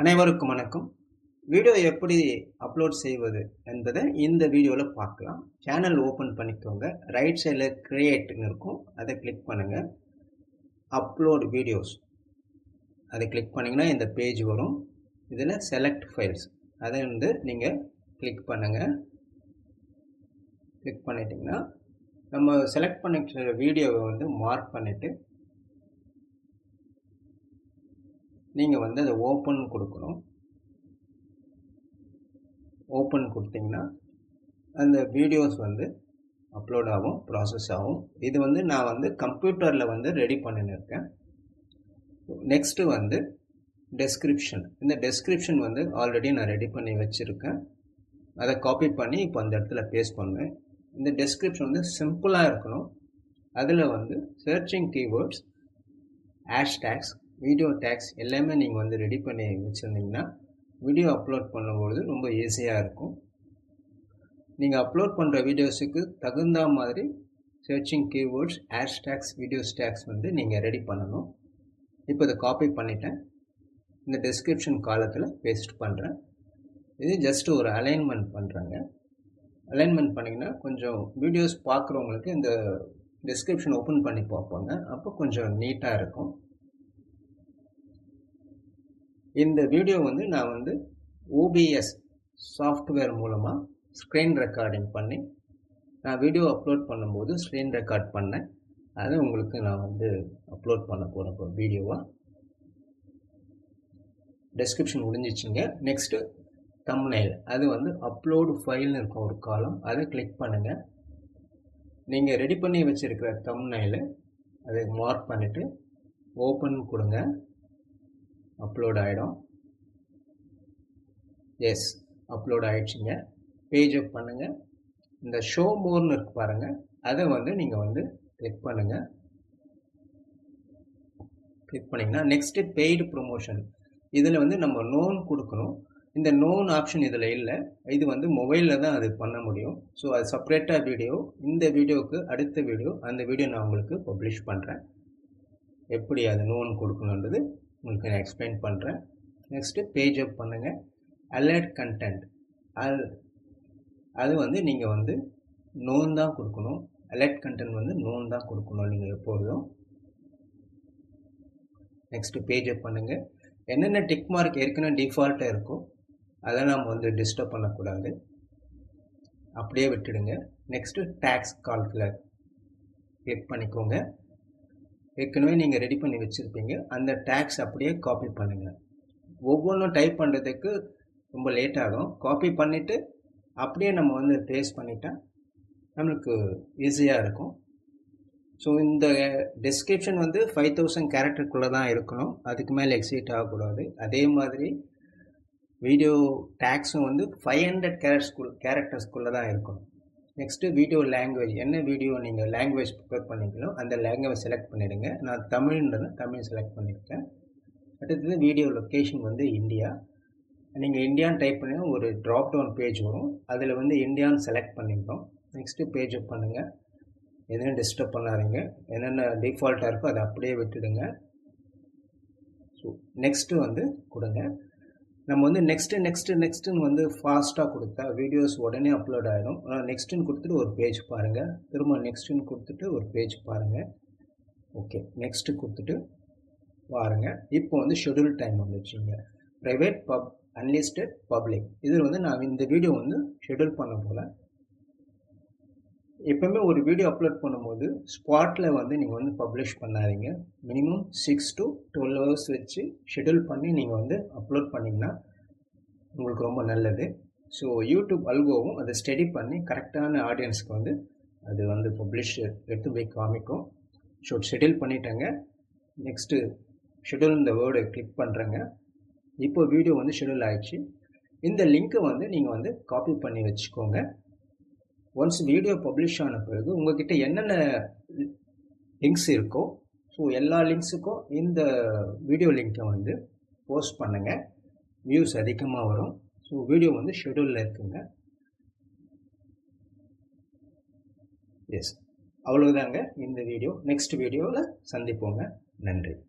அனைவருக்கும் வணக்கம். வீடியோ எப்படி அப்லோட் செய்வது என்பதை இந்த வீடியோவில் பார்க்கலாம். சேனல் ஓப்பன் பண்ணிக்கோங்க. ரைட் சைடில் கிரியேட்னு இருக்கும், அதை கிளிக் பண்ணுங்கள். அப்லோட் வீடியோஸ் அதை கிளிக் பண்ணிங்கன்னா இந்த பேஜ் வரும். இதில் செலக்ட் ஃபைல்ஸ் அதை நீங்கள் கிளிக் பண்ணுங்கள். கிளிக் பண்ணிட்டீங்கன்னா நம்ம செலக்ட் பண்ணிக்கிற வீடியோவை மார்க் பண்ணிவிட்டு நீங்கள் அதை ஓப்பன் கொடுக்கணும். ஓப்பன் கொடுத்தீங்கன்னா அந்த வீடியோஸ் அப்லோட் ஆகும், ப்ராசஸ் ஆகும். இது நான் கம்ப்யூட்டரில் ரெடி பண்ணியிருக்கேன். Next description. இந்த டெஸ்கிரிப்ஷன் ஆல்ரெடி நான் ரெடி பண்ணி வச்சுருக்கேன். அதை காப்பி பண்ணி இப்போ அந்த இடத்துல பேஸ்ட் பண்ணுவேன். இந்த டெஸ்கிரிப்ஷன் சிம்பிளாக இருக்கணும். அதில் searching keywords, hashtags, video tags எல்லாமே நீங்கள் ரெடி பண்ணி வச்சுருந்தீங்கன்னா வீடியோ அப்லோட் பண்ணும்போது ரொம்ப ஈஸியாக இருக்கும். நீங்கள் அப்லோட் பண்ணுற வீடியோஸுக்கு தகுந்த மாதிரி searching keywords, hashtags, video tags நீங்கள் ரெடி பண்ணணும். இப்போ இதை காப்பி பண்ணிட்டேன். இந்த டெஸ்கிரிப்ஷன் காலத்தில் பேஸ்ட் பண்ணுறேன். இது ஜஸ்ட் ஒரு அலைன்மெண்ட் பண்ணுறேங்க. அலைன்மெண்ட் பண்ணிங்கன்னா கொஞ்சம் வீடியோஸ் பார்க்குறவங்களுக்கு இந்த டெஸ்கிரிப்ஷன் ஓப்பன் பண்ணி பார்ப்பாங்க. அப்போ கொஞ்சம் நீட்டாக இருக்கும். இந்த வீடியோ நான் OBS சாஃப்ட்வேர் மூலமாக ஸ்க்ரீன் ரெக்கார்டிங் பண்ணி நான் வீடியோ அப்லோட் பண்ணும்போது ஸ்க்ரீன் ரெக்கார்ட் பண்ணேன். அதை உங்களுக்கு நான் அப்லோட் பண்ண போகிறேன் இப்போ வீடியோவாக. டெஸ்கிரிப்ஷன் முடிஞ்சிச்சுங்க. Next thumbnail. அது அப்லோடு ஃபைல்னு இருக்கும் ஒரு காலம், அதை கிளிக் பண்ணுங்கள். நீங்கள் ரெடி பண்ணி வச்சுருக்கிற தம்ப்நெயிலை அதை மார்க் பண்ணிவிட்டு ஓப்பன் கொடுங்க. அப்லோட் ஆகிடும். எஸ், அப்லோட் ஆகிடுச்சிங்க. பேஜ் அப் பண்ணுங்கள். இந்த ஷோ மோர்னு இருக்கு பாருங்கள், அதை நீங்கள் கிளிக் பண்ணுங்கள். கிளிக் பண்ணிங்கன்னா நெக்ஸ்ட்டு பெய்டு ப்ரொமோஷன். இதில் நம்ம நோன் கொடுக்கணும். இந்த நோன் ஆப்ஷன் இதில் இல்லை. இது மொபைலில் தான் அது பண்ண முடியும். ஸோ அது செப்ரேட்டாக வீடியோ. இந்த வீடியோவுக்கு அடுத்த வீடியோ, அந்த வீடியோ நான் உங்களுக்கு பப்ளிஷ் பண்ணுறேன். எப்படி அது நோன் கொடுக்கணுன்றது உங்களுக்கு நான் எக்ஸ்பிளைன் பண்ணுறேன். நெக்ஸ்ட்டு பேஜ் அப் பண்ணுங்கள். அலர்ட் கண்டென்ட் அது நீங்கள் நோன் தான் கொடுக்கணும். அலர்ட் கண்டென்ட் நோன் தான் கொடுக்கணும் நீங்கள் எப்பொழுதும். நெக்ஸ்ட்டு பேஜ் அப் பண்ணுங்கள். என்னென்ன டிக் மார்க் ஏற்கனவே டிஃபால்ட்டாக இருக்கும் அதை நம்ம டிஸ்டர்ப் பண்ணக்கூடாது, அப்படியே விட்டுடுங்க. நெக்ஸ்ட்டு டேக்ஸ் கால்குலேட் கிளிக் பண்ணிக்கோங்க. ஏற்கனவே நீங்கள் ரெடி பண்ணி வச்சுருப்பீங்க. அந்த டேக்ஸ் அப்படியே காப்பி பண்ணுங்கள். ஒவ்வொன்றும் டைப் பண்ணுறதுக்கு ரொம்ப லேட் ஆகும். காப்பி பண்ணிவிட்டு அப்படியே நம்ம பேஸ்ட் பண்ணிட்டா நம்மளுக்கு ஈஸியாக இருக்கும். ஸோ இந்த டெஸ்கிரிப்ஷன் 5000 கேரக்டருக்குள்ளே தான் இருக்கணும். அதுக்கு மேலே எக்ஸீட் ஆகக்கூடாது. அதே மாதிரி வீடியோ டேக்ஸும் 500 கேரக்டர்ஸ்குள்ளே தான் இருக்கணும். Next video language. என்ன வீடியோ நீங்கள் லாங்குவேஜ் ப்ரிப்பேர் பண்ணிக்கணும் அந்த லாங்குவேஜ் செலக்ட் பண்ணிவிடுங்க. நான் தமிழ் செலக்ட் பண்ணியிருக்கேன். அடுத்தது வீடியோ லொக்கேஷன் இந்தியா. நீங்கள் இந்தியான்னு டைப் பண்ணி ஒரு ட்ராப் டவுன் பேஜ் வரும். அதில் இந்தியான்னு செலக்ட் பண்ணிட்டோம். நெக்ஸ்ட்டு பேஜ் அப் பண்ணுங்கள். எதுவும் டிஸ்டர்ப் பண்ணாதீங்க. என்னென்ன டிஃபால்ட்டாக இருக்கோ அதை அப்படியே விட்டுடுங்க. ஸோ நெக்ஸ்ட்டு கொடுங்க. நம்ம நெக்ஸ்ட்டுன்னு ஃபாஸ்ட்டாக கொடுத்தா வீடியோஸ் உடனே அப்லோட் ஆகிடும். நெக்ஸ்ட்டுன்னு கொடுத்துட்டு ஒரு பேஜ் பாருங்கள். திரும்ப நெக்ஸ்ட்டுன்னு கொடுத்துட்டு ஒரு பேஜ் பாருங்கள். ஓகே, நெக்ஸ்ட்டு கொடுத்துட்டு பாருங்கள். இப்போ ஷெட்யூல் டைம் வந்துச்சுங்க. Private, unlisted, public. இதில் நான் இந்த வீடியோ ஷெட்யூல் பண்ண போல. எப்போவுமே ஒரு வீடியோ அப்லோட் பண்ணும்போது ஸ்பாட்டில் நீங்கள் பப்ளிஷ் பண்ணாதீங்க. மினிமம் 6 to 12 hours வச்சு ஷெட்யூல் பண்ணி நீங்கள் அப்லோட் பண்ணிங்கன்னா உங்களுக்கு ரொம்ப நல்லது. ஸோ யூடியூப் அல்கோவும் அதை ஸ்டடி பண்ணி கரெக்டான ஆடியன்ஸ்க்கு அது பப்ளிஷ் எடுத்து போய் காமிக்கும். ஸோ ஷெட்யூல் பண்ணிட்டேங்க. நெக்ஸ்ட்டு ஷெட்யூல் இந்த வேர்டை கிளிக் பண்ணுறேங்க. இப்போ வீடியோ ஷெட்யூல் ஆகிடுச்சு. இந்த லிங்க்கை நீங்கள் காப்பி பண்ணி வச்சுக்கோங்க. ஒன்ஸ் வீடியோ பப்ளிஷ் ஆன பிறகு உங்கள்கிட்ட என்னென்ன லிங்க்ஸ் இருக்கோ ஸோ எல்லா லிங்க்ஸுக்கும் இந்த வீடியோ லிங்க்கை போஸ்ட் பண்ணுங்கள். வியூஸ் அதிகமாக வரும். ஸோ வீடியோ ஷெட்யூலில் இருக்குங்க. எஸ், அவ்வளோதாங்க இந்த வீடியோ. நெக்ஸ்ட் வீடியோவில் சந்திப்போங்க. நன்றி.